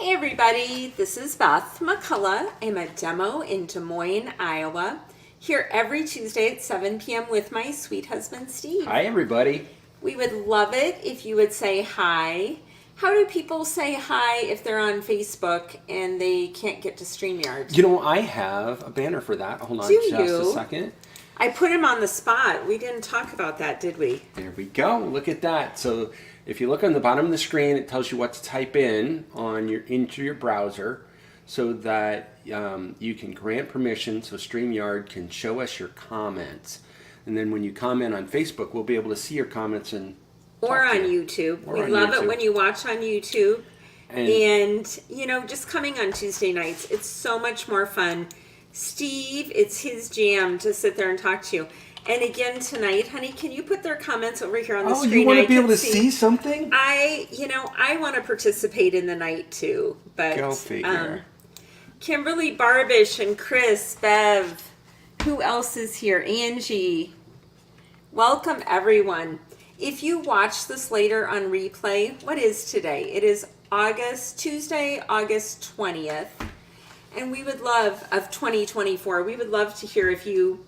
Hey everybody, this is Beth McCullough. I'm a demo in Des Moines, Iowa. Here every Tuesday at 7 p.m. with my sweet husband, Steve. Hi everybody. We would love it if you would say hi. How do people say hi if they're on Facebook and they can't get to StreamYard? You know, I have a banner for that. Hold on just a second. I put him on the spot. We didn't talk about that, did we? There we go. Look at that. So if you look on the bottom of the screen, it tells you what to type in into your browser so that you can grant permission so StreamYard can show us your comments. And then when you comment on Facebook, we'll be able to see your comments or on YouTube. We love it when you watch on YouTube. And, you know, just coming on Tuesday nights, it's so much more fun. Steve, it's his jam to sit there and talk to you. And again tonight, honey, can you put their comments over here on the screen? Oh, you want to be able to see something? I want to participate in the night too. But go figure. Kimberly Barbish and Chris, Bev, who else is here? Angie. Welcome everyone. If you watch this later on replay, what is today? It is Tuesday, August 20th. And we would love, of 2024, we would love to hear if you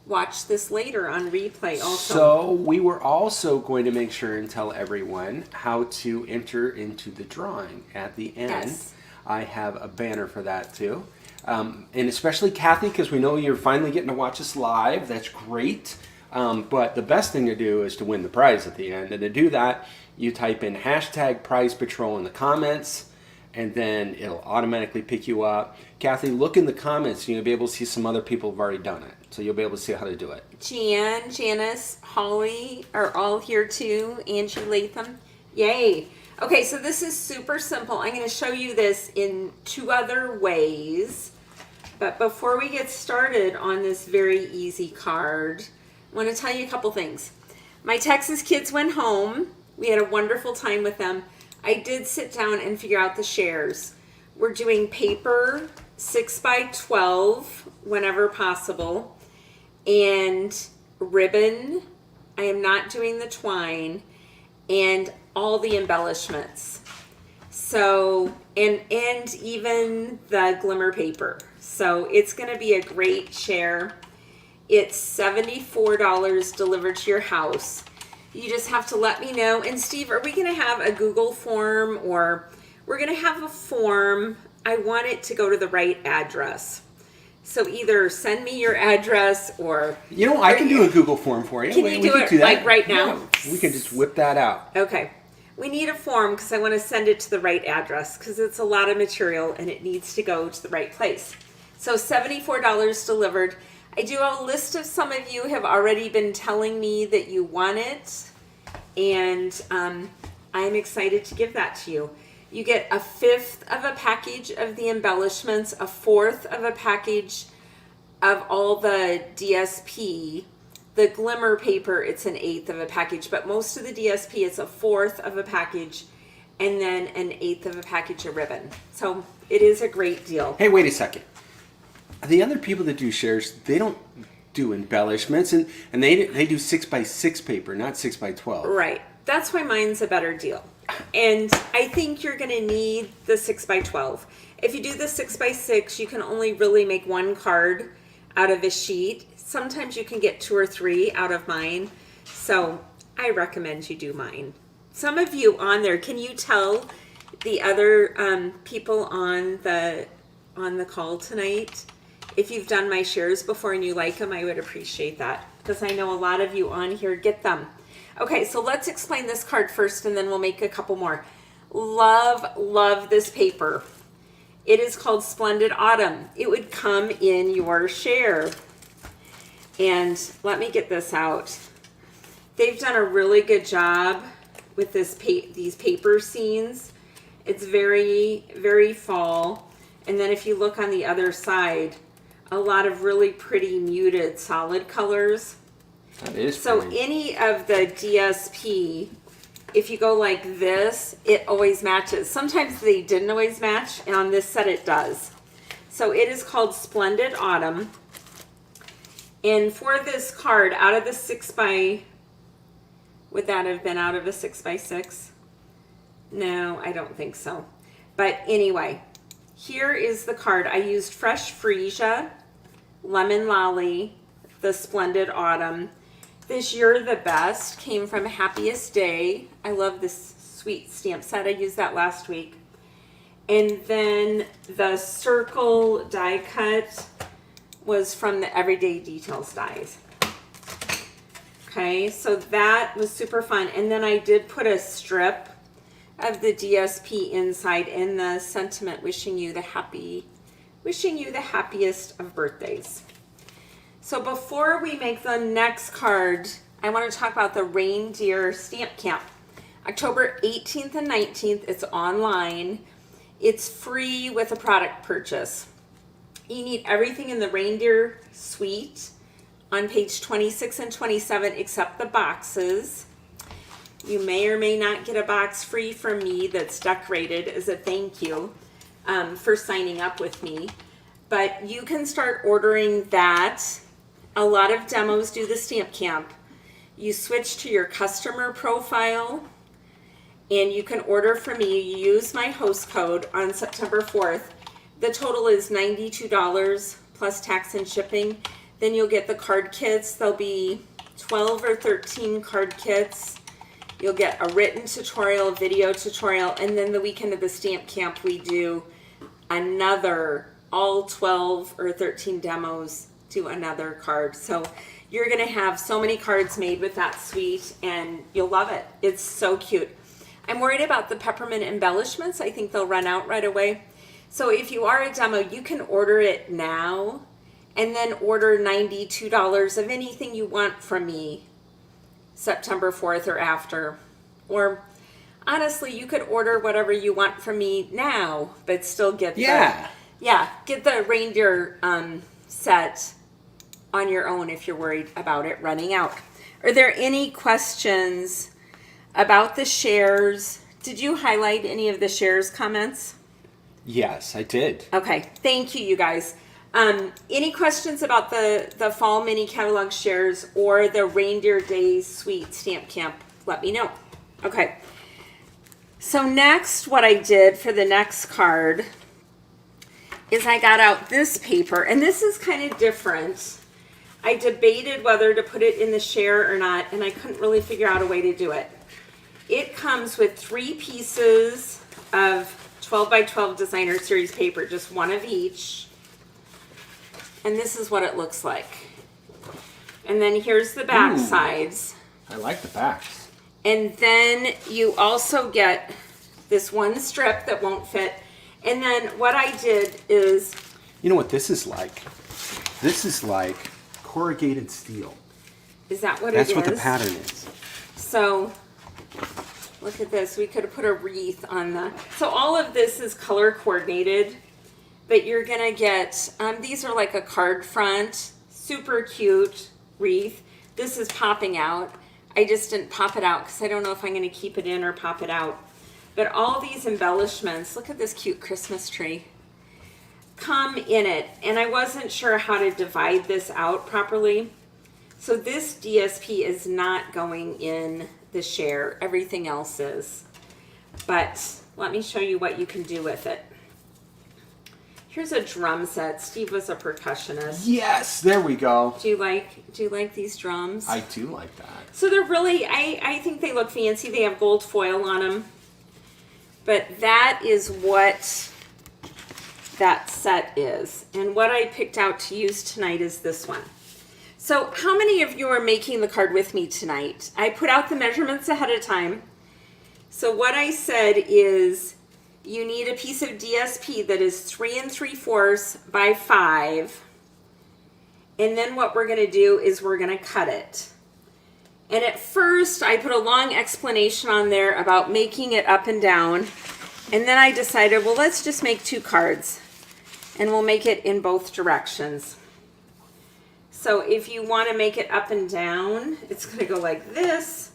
watch this later on replay also. So we were also going to make sure and tell everyone how to enter into the drawing at the end. Yes. I have a banner for that too. And especially Kathy, because we know you're finally getting to watch us live. That's great. But the best thing to do is to win the prize at the end. And to do that, you type in hashtag Prize Patrol in the comments, and then it'll automatically pick you up. Kathy, look in the comments. You'll be able to see some other people have already done it. So you'll be able to see how to do it. Jan, Janice, Holly are all here too. Angie Latham. Yay. Okay, so this is super simple. I'm going to show you this in two other ways. But before we get started on this very easy card, I want to tell you a couple things. My Texas kids went home. We had a wonderful time with them. I did sit down and figure out the shares. We're doing paper 6x12 whenever possible, and ribbon. I am not doing the twine, and all the embellishments. So, and even the glimmer paper. So it's going to be a great share. It's $74 delivered to your house. You just have to let me know. And Steve, are we going to have a Google form, or we're going to have a form? I want it to go to the right address. So either send me your address or... You know, I can do a Google form for you. Can you do it like right now? Yeah, we can just whip that out. Okay. We need a form because I want to send it to the right address because it's a lot of material and it needs to go to the right place. So $74 delivered. I do have a list of some of you have already been telling me that you want it, and I'm excited to give that to you. You get a fifth of a package of the embellishments, a fourth of a package of all the DSP. The glimmer paper, it's an eighth of a package, but most of the DSP, it's a fourth of a package, and then an eighth of a package of ribbon. So it is a great deal. Hey, wait a second. The other people that do shares, they don't do embellishments, and they do 6x6 paper, not 6x12. Right. That's why mine's a better deal. And I think you're going to need the 6x12. If you do the 6x6, you can only really make one card out of a sheet. Sometimes you can get 2 or 3 out of mine. So I recommend you do mine. Some of you on there, can you tell the other people on the call tonight? If you've done my shares before and you like them, I would appreciate that because I know a lot of you on here get them. Okay, so let's explain this card first and then we'll make a couple more. Love this paper. It is called Splendid Autumn. It would come in your share. And let me get this out. They've done a really good job with these paper scenes. It's very, very fall. And then if you look on the other side, a lot of really pretty muted solid colors. That is so pretty. Any of the DSP, if you go like this, it always matches. Sometimes they didn't always match, and on this set it does. So it is called Splendid Autumn. And for this card, out of the 6x, would that have been out of a 6x6? No, I don't think so. But anyway, here is the card. I used Fresh Freesia, Lemon Lolly, the Splendid Autumn. This You're the Best came from Happiest Day. I love this sweet stamp set. I used that last week. And then the Circle die cut was from the Everyday Details dies. Okay, so that was super fun. And then I did put a strip of the DSP inside in the sentiment wishing you the happiest of birthdays. So before we make the next card, I want to talk about the Reindeer Stamp Camp. October 18th and 19th, it's online. It's free with a product purchase. You need everything in the Reindeer Suite on page 26 and 27 except the boxes. You may or may not get a box free from me that's decorated as a thank you for signing up with me. But you can start ordering that. A lot of demos do the stamp camp. You switch to your customer profile and you can order from me. You use my host code on September 4th. The total is $92 plus tax and shipping. Then you'll get the card kits. There'll be 12 or 13 card kits. You'll get a written tutorial, video tutorial, and then the weekend of the stamp camp we do another, all 12 or 13 demos do another card. So you're going to have so many cards made with that suite and you'll love it. It's so cute. I'm worried about the peppermint embellishments. I think they'll run out right away. So if you are a demo, you can order it now and then order $92 of anything you want from me September 4th or after. Or honestly, you could order whatever you want from me now, but still get get the reindeer set on your own if you're worried about it running out. Are there any questions about the shares? Did you highlight any of the shares comments? Yes, I did. Okay, thank you, you guys. Any questions about the fall mini catalog shares or the Reindeer Days Suite Stamp Camp? Let me know. Okay. So next, what I did for the next card is I got out this paper, and this is kind of different. I debated whether to put it in the share or not, and I couldn't really figure out a way to do it. It comes with 3 pieces of 12 by 12 designer series paper, just one of each. And this is what it looks like. And then here's the back sides. I like the backs. And then you also get this one strip that won't fit. And then what I did is... You know what this is like? This is like corrugated steel. Is that what That's it is? what the pattern is. So, look at this. We could have put a wreath on the... So all of this is color coordinated. But you're going to get... these are like a card front. Super cute wreath. This is popping out. I just didn't pop it out because I don't know if I'm going to keep it in or pop it out. But all these embellishments, look at this cute Christmas tree, come in it. And I wasn't sure how to divide this out properly. So this DSP is not going in the share. Everything else is. But let me show you what you can do with it. Here's a drum set. Steve was a percussionist. Yes, there we go. Do you like these drums? I do like that. So they're really, I think they look fancy. They have gold foil on them. But that is what that set is. And what I picked out to use tonight is this one. So how many of you are making the card with me tonight? I put out the measurements ahead of time. So what I said is you need a piece of DSP that is 3 3/4 by 5. And then what we're going to do is we're going to cut it. And at first I put a long explanation on there about making it up and down. And then I decided, well, let's just make 2 cards. And we'll make it in both directions. So if you want to make it up and down, it's going to go like this.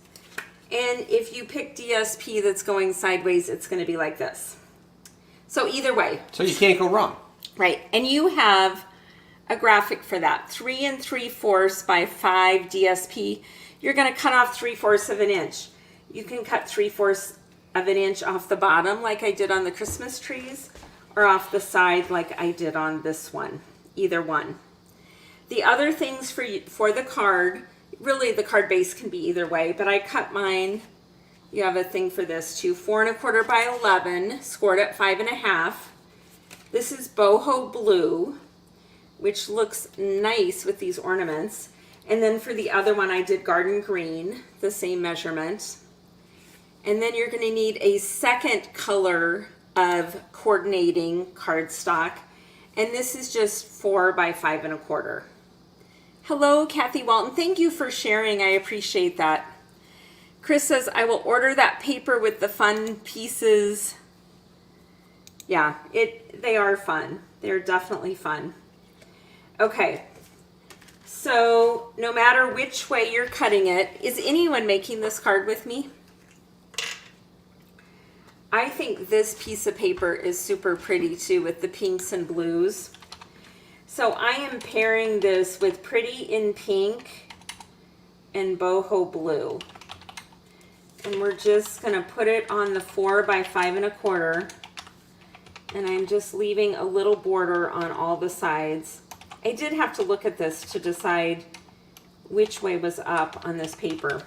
And if you pick DSP that's going sideways, it's going to be like this. So either way. So you can't go wrong. Right. And you have a graphic for that. 3 3/4 by 5 DSP. You're going to cut off 3/4 of an inch. You can cut 3/4 of an inch off the bottom like I did on the Christmas trees, or off the side like I did on this one. Either one. The other things for the card, really the card base can be either way, but I cut mine. You have a thing for this too. 4 1/4 by 11, scored at 5 1/2. This is boho blue, which looks nice with these ornaments. And then for the other one, I did garden green, the same measurement. And then you're going to need a second color of coordinating cardstock. And this is just 4 by 5 1/4. Hello, Kathy Walton. Thank you for sharing. I appreciate that. Chris says, I will order that paper with the fun pieces. Yeah, they are fun. They're definitely fun. Okay. So no matter which way you're cutting it, is anyone making this card with me? I think this piece of paper is super pretty too with the pinks and blues. So I am pairing this with Pretty in Pink and Boho Blue. And we're just going to put it on the 4 by 5 1/4. And I'm just leaving a little border on all the sides. I did have to look at this to decide which way was up on this paper.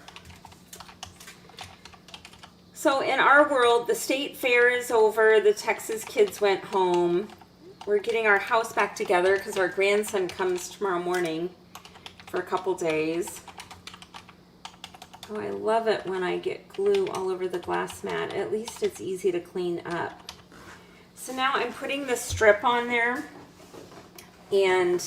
So in our world, the state fair is over. The Texas kids went home. We're getting our house back together because our grandson comes tomorrow morning for a couple days. Oh, I love it when I get glue all over the glass mat. At least it's easy to clean up. So now I'm putting the strip on there. And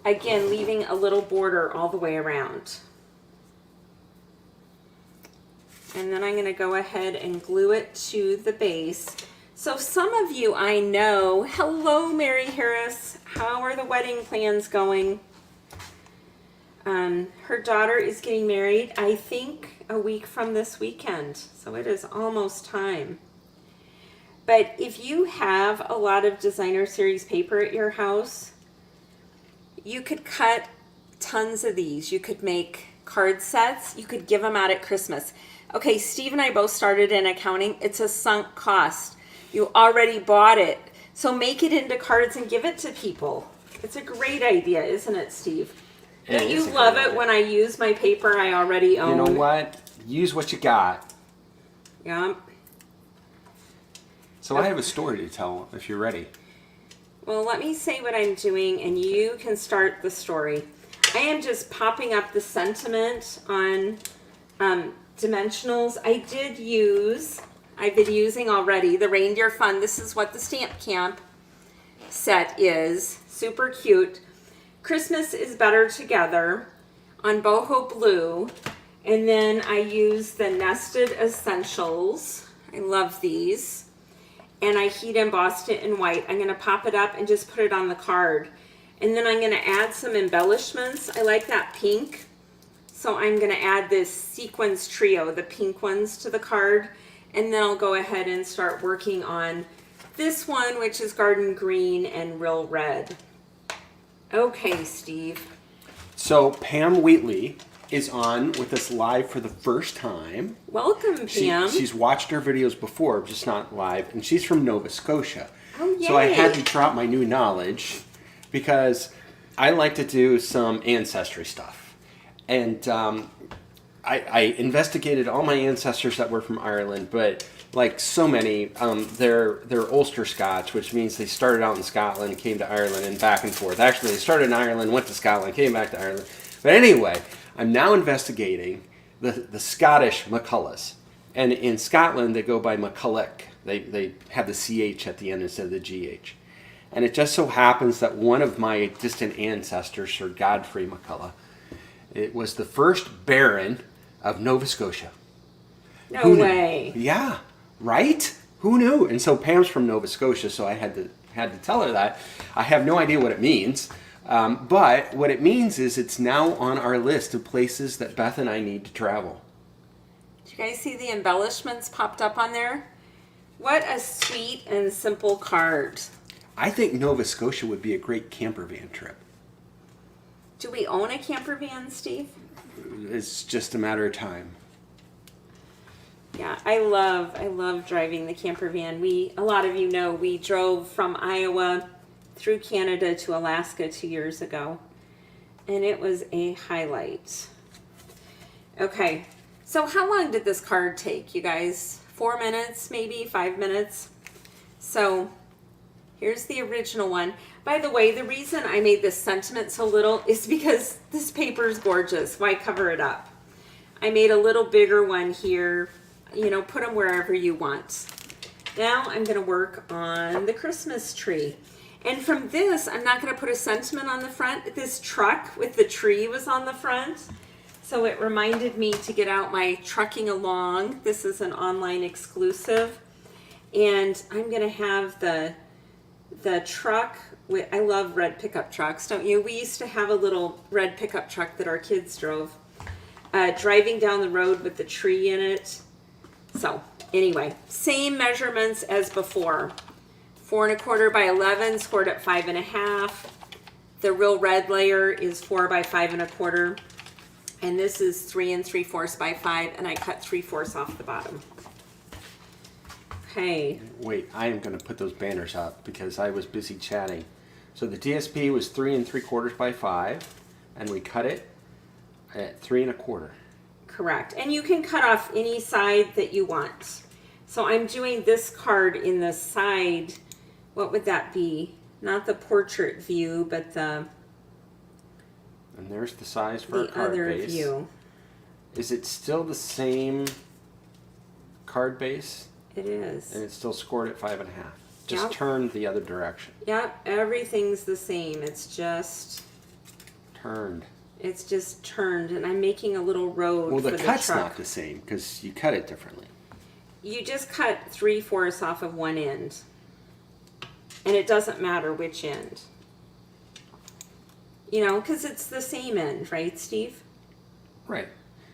again, leaving a little border all the way around. And then I'm going to go ahead and glue it to the base. So some of you I know, hello Mary Harris, how are the wedding plans going? Her daughter is getting married, I think, a week from this weekend. So it is almost time. But if you have a lot of designer series paper at your house, you could cut tons of these. You could make card sets. You could give them out at Christmas. Okay, Steve and I both started in accounting. It's a sunk cost. You already bought it. So make it into cards and give it to people. It's a great idea, isn't it, Steve? Don't you love it when I use my paper I already own? You know what? Use what you got. Yeah. So I have a story to tell if you're ready. Well, let me say what I'm doing and you can start the story. I am just popping up the sentiment on dimensionals. I've been using already the Reindeer Fun. This is what the Stamp Camp set is. Super cute. Christmas is Better Together on Boho Blue. And then I use the Nested Essentials. I love these. And I heat embossed it in white. I'm going to pop it up and just put it on the card. And then I'm going to add some embellishments. I like that pink. So I'm going to add this sequins trio, the pink ones, to the card. And then I'll go ahead and start working on this one, which is garden green and real red. Okay, Steve. So Pam Wheatley is on with us live for the first time. Welcome, Pam. She's watched our videos before, just not live, and she's from Nova Scotia. Oh, yay. So I had to drop my new knowledge because I like to do some ancestry stuff. And I investigated all my ancestors that were from Ireland, but like so many, they're Ulster Scots, which means they started out in Scotland, came to Ireland, and back and forth. Actually, they started in Ireland, went to Scotland, came back to Ireland. But anyway, I'm now investigating the Scottish McCulloughs. And in Scotland, they go by McCulloch. They have the CH at the end instead of the GH. And it just so happens that one of my distant ancestors, Sir Godfrey McCullough, it was the first Baron of Nova Scotia. No way. Yeah, right? Who knew? And so Pam's from Nova Scotia, so I had to tell her that. I have no idea what it means. But what it means is it's now on our list of places that Beth and I need to travel. Did you guys see the embellishments popped up on there? What a sweet and simple card. I think Nova Scotia would be a great camper van trip. Do we own a camper van, Steve? It's just a matter of time. Yeah, I love driving the camper van. A lot of you know, we drove from Iowa through Canada to Alaska 2 years ago, and it was a highlight. Okay, so how long did this card take, you guys? 4 minutes, maybe 5 minutes? So here's the original one. By the way, the reason I made this sentiment so little is because this paper is gorgeous. Why cover it up? I made a little bigger one here. You know, put them wherever you want. Now I'm going to work on the Christmas tree. And from this, I'm not going to put a sentiment on the front. This truck with the tree was on the front. So it reminded me to get out my Trucking Along. This is an online exclusive. And I'm going to have the truck. I love red pickup trucks, don't you? We used to have a little red pickup truck that our kids drove. Driving down the road with the tree in it. So anyway, same measurements as before. 4 1/4 by 11, scored at 5 1/2. The real red layer is 4 by 5 1/4. And this is 3 3/4 by 5, and I cut 3/4 off the bottom. Okay. Wait, I am going to put those banners up because I was busy chatting. So the DSP was 3 3/4 by 5, and we cut it at 3 1/4. Correct. And you can cut off any side that you want. So I'm doing this card in the side. What would that be? Not the portrait view, but the... And there's the size for our card other base. view. Is it still the same card base? It is. And it's still scored at 5 1/2. Just Yep. turn the other direction. Yep, everything's the same. It's just Turned. turned, and I'm making a little road Well, for the the cut's truck. not the same because you cut it differently. You just cut 3/4 off of one end. And it doesn't matter which end. You know, because it's the same end, right, Steve? Right.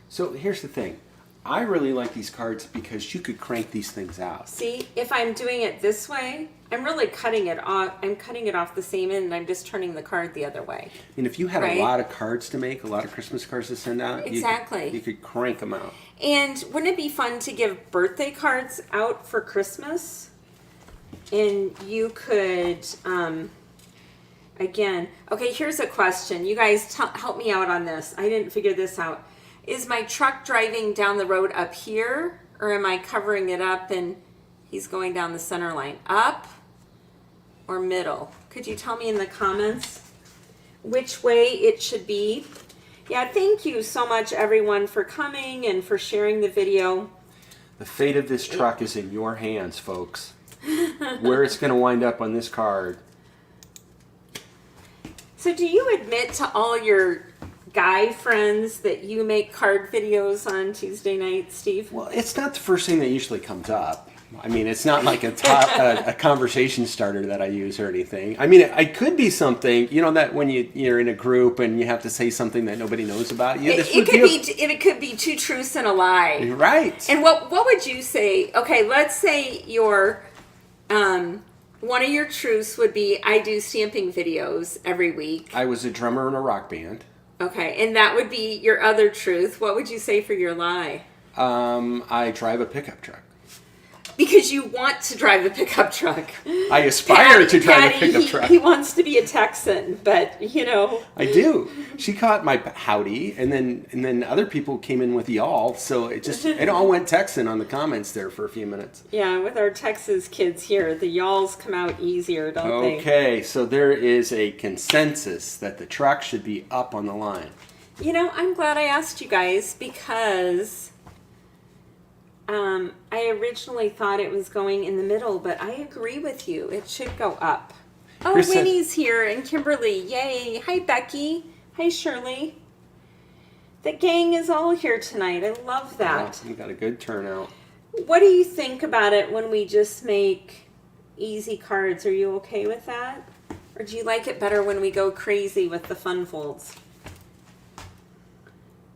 So here's the thing. I really like these cards because you could crank these things out. See, if I'm doing it this way, I'm really cutting it off. I'm cutting it off the same end, and I'm just turning the card the other way. And if you had Right. a lot of cards to make, a lot of Christmas cards to send out, Exactly. you could crank them out. And wouldn't it be fun to give birthday cards out for Christmas? And you could, again, okay, here's a question. You guys help me out on this. I didn't figure this out. Is my truck driving down the road up here, or am I covering it up and he's going down the center line? Up or middle? Could you tell me in the comments which way it should be? Yeah, thank you so much, everyone, for coming and for sharing the video. The fate of this truck is in your hands, folks. Where it's going to wind up on this card. So do you admit to all your guy friends that you make card videos on Tuesday night, Steve? Well, it's not the first thing that usually comes up. I mean, it's not like a conversation starter that I use or anything. I mean, it could be something, you know, that when you're in a group and you have to say something that nobody knows about you. It could be two truths and a lie. Right. And what would you say? Okay, let's say your one of your truths would be, I do stamping videos every week. I was a drummer in a rock band. Okay, and that would be your other truth. What would you say for your lie? I drive a pickup truck. Because you want to drive a pickup truck. I aspire to drive a pickup truck. He wants to be a Texan, but you know. I do. She caught my howdy, and then other people came in with y'all, so it all went Texan on the comments there for a few minutes. Yeah, with our Texas kids here, the y'alls come out easier, don't they? Okay, so there is a consensus that the truck should be up on the line. You know, I'm glad I asked you guys because I originally thought it was going in the middle, but I agree with you. It should go up. Oh, Chris said- Winnie's here and Kimberly. Yay. Hi, Becky. Hi, Shirley. The gang is all here tonight. I love that. We got a good turnout. What do you think about it when we just make easy cards? Are you okay with that? Or do you like it better when we go crazy with the fun folds?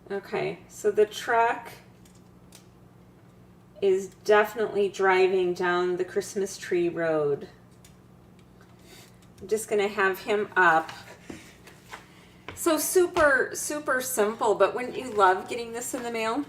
Okay, so the truck is definitely driving down the Christmas tree road. I'm just going to have him up. So super, super simple, but wouldn't you love getting this in the mail?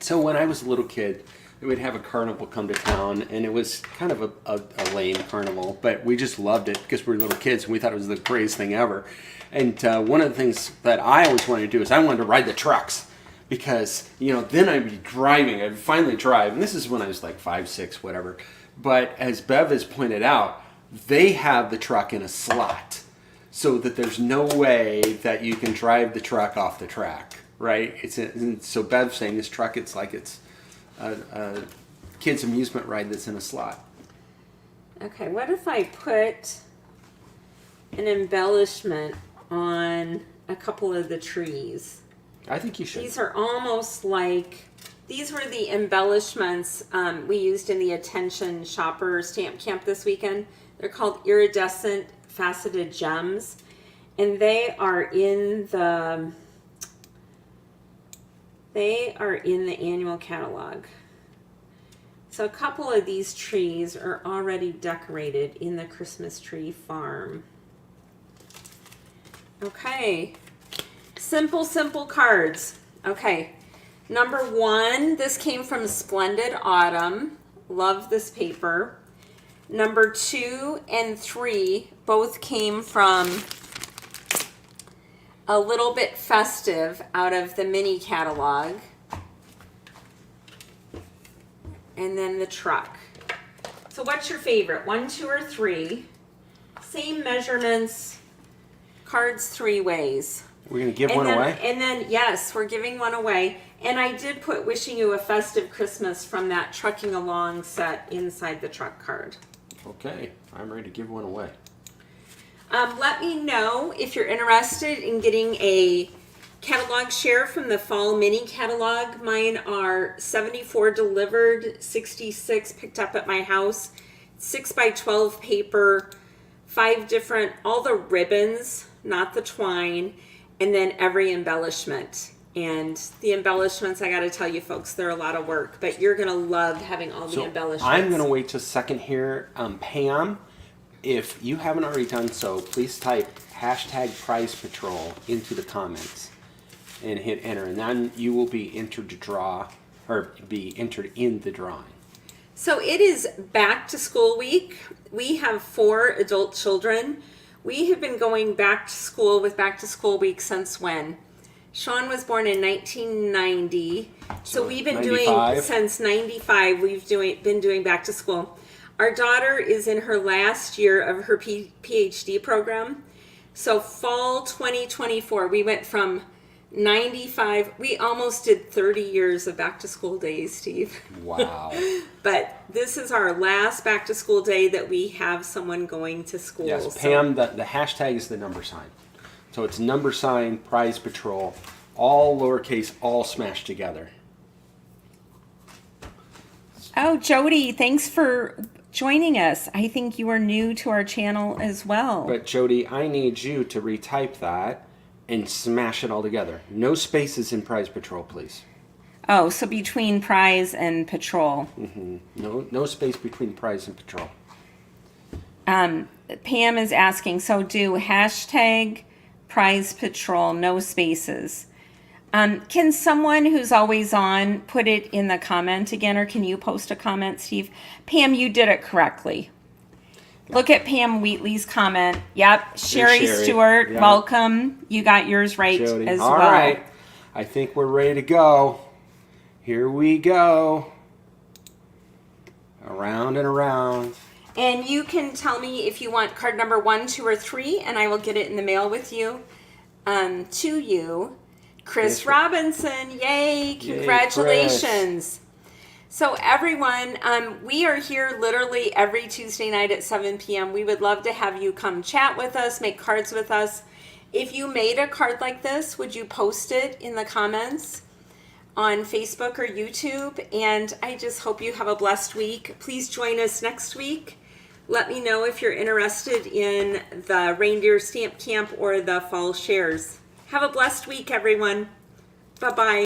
So when I was a little kid, we would have a carnival come to town, and it was kind of a lame carnival, but we just loved it because we were little kids and we thought it was the greatest thing ever. And one of the things that I always wanted to do is I wanted to ride the trucks because, you know, then I'd be driving. I'd finally drive, and this is when I was like 5, 6, whatever. But as Bev has pointed out, they have the truck in a slot so that there's no way that you can drive the truck off the track, right? So Bev's saying this truck, it's like it's a kid's amusement ride that's in a slot. Okay, what if I put an embellishment on a couple of the trees? I think you should. These are almost like, these were the embellishments we used in the Attention Shopper Stamp Camp this weekend. They're called iridescent faceted gems, and they are in the annual catalog. So a couple of these trees are already decorated in the Christmas tree farm. Okay, simple cards. Okay, number 1, this came from Splendid Autumn. Love this paper. Number 2 and 3 both came from A Little Bit Festive out of the mini catalog. And then the truck. So what's your favorite? 1, 2, or 3? Same measurements, cards 3 ways. We're going to give one away? And then, yes, we're giving one away. And I did put Wishing You a Festive Christmas from that Trucking Along set inside the truck card. Okay, I'm ready to give one away. Let me know if you're interested in getting a catalog share from the fall mini catalog. Mine are 74 delivered, 66 picked up at my house, 6x12 paper, 5 different, all the ribbons, not the twine, and then every embellishment. And the embellishments, I got to tell you folks, they're a lot of work, but you're going to love having all the embellishments. I'm going to wait just a second here. Pam, if you haven't already done so, please type #PrizePatrol into the comments and hit enter, and then you will be entered to draw, or be entered in the drawing. So it is back to school week. We have 4 adult children. We have been going back to school with back to school week since when? Sean was born in 1990. So we've been 95. doing, since 95, we've been doing back to school. Our daughter is in her last year of her PhD program. So fall 2024, we went from 95, we almost did 30 years of back to school days, Steve. Wow. But this is our last back to school day that we have someone going to school. Yes, Pam, the hashtag is the number sign. So it's number sign, Prize Patrol, all lowercase, all smashed together. Oh, Jody, thanks for joining us. I think you are new to our channel as well. But Jody, I need you to retype that and smash it all together. No spaces in Prize Patrol, please. Oh, so between prize and patrol. Mm-hmm. No space between Prize and Patrol. Pam is asking, so do hashtag prize patrol, no spaces. Can someone who's always on put it in the comment again, or can you post a comment, Steve? Pam, you did it correctly. Look at Pam Wheatley's comment. Yep. Sherry Stewart, yep. Welcome. You got yours right Jody. as All well. All right. I think we're ready to go. Here we go. Around and around. And you can tell me if you want card number 1, 2, or 3, and I will get it in the mail with you. To you, Chris Robinson. Yay! Congratulations. So everyone, we are here literally every Tuesday night at 7 p.m. We would love to have you come chat with us, make cards with us. If you made a card like this, would you post it in the comments on Facebook or YouTube? And I just hope you have a blessed week. Please join us next week. Let me know if you're interested in the Reindeer Stamp Camp or the Fall Shares. Have a blessed week, everyone. Bye-bye.